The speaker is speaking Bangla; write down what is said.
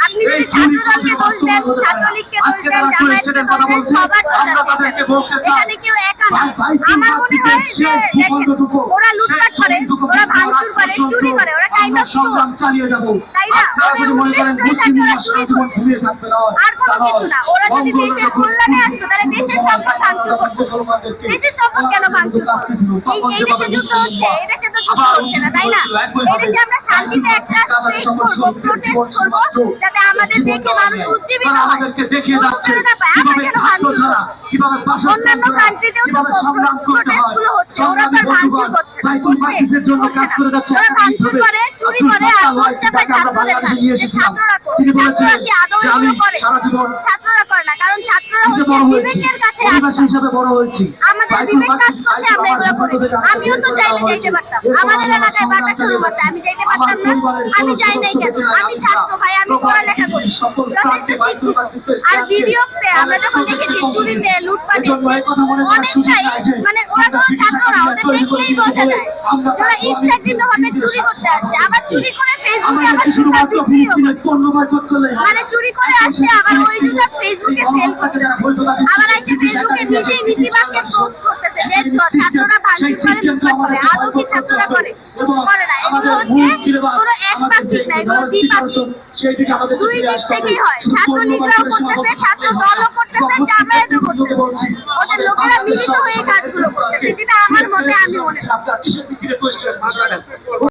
আপনি যদি ছাত্রদলকে দোষ দেন, ছাত্রলীগকে দোষ দেন, জামায়াতকে দোষ দেন, সবার দোষ আছে। এখানে কেউ একা না। আমার মনে হয় যে দেখেন, ওরা লুটপাট করে, ওরা ভাঙচুর করে, চুরি করে, ওরা কাইন্ড অফ চোর, তাই না? ওদের উদ্দেশ্যই থাকে ওরা চুরি করবে, আর কোনো কিছু না। ওরা যদি দেশের কল্যাণে আসতো তাহলে দেশের সম্পদ ভাঙচুর করতো। দেশের সম্পদ কেন ভাঙচুর করবে? এই দেশে যুদ্ধ হচ্ছে, এই দেশে তো যুদ্ধ হচ্ছে না, তাই না? এই দেশে আমরা শান্তিতে একটা স্ট্রাইক করবো, প্রোটেস্ট করবো, যাতে আমাদের দেখে মানুষ উজ্জীবিত হয়, অনুপ্রেরণা পায়। আমরা কেন ভাঙচুর করবো? অন্যান্য কান্ট্রিতেও তো প্রোটেস্ট গুলো হচ্ছে, ওরা তো আর ভাঙচুর করছে না, ওরা ভাঙচুর করে, চুরি করে, আর দোষ চাপায় ছাত্রদের ঘাড়ে যে ছাত্ররা করে। ছাত্ররা কি আদৌ এগুলো করে? ছাত্ররা করে না, কারণ ছাত্ররা হচ্ছে বিবেকের কাছে আমাদের বিবেক কাজ করছে, আমরা এগুলো করি। আমিও তো চাইলে যাইতে পারতাম, আমাদের এলাকায় বাটা শুরু করতে, আমি যাইতে পারতাম না? আমি যাই নাই কেন? আমি ছাত্র ভাই, আমি পড়ালেখা করি, যথেষ্ট শিক্ষিত। আর ভিডিওতে আমরা যখন দেখেছি চুরিতে, লুটপাটে, অনেকটাই মানে ওরা তো ছাত্র না, ওদের দেখলেই বোঝা যায় ওরা ইচ্ছাকৃত ভাবে চুরি করতে আসছে। আবার চুরি করে ফেসবুকে আবার জুতা বিক্রিও করে, মানে চুরি করে আসছে, আবার ওই জুতা ফেসবুকে সেল করতেছে, আবার এসে ফেসবুকে নিজেই নীতিবাক্যে পোস্ট করতেছে যে ছাত্ররা ভাঙচুর করে, লুটপাট করে। আদৌ কি ছাত্ররা করে? করে না। এগুলো হচ্ছে কোনো একপাক্ষিক না, এগুলো দ্বিপাক্ষিক, দুই দিক থেকেই হয়। ছাত্রলীগরাও করতেছে, ছাত্র দলও করতেছে, জামায়াতও করতেছে, ওদের লোকেরা মিলিত হয়ে কাজগুলো করতেছে, যেটা আমার মতে আমি মনে করি।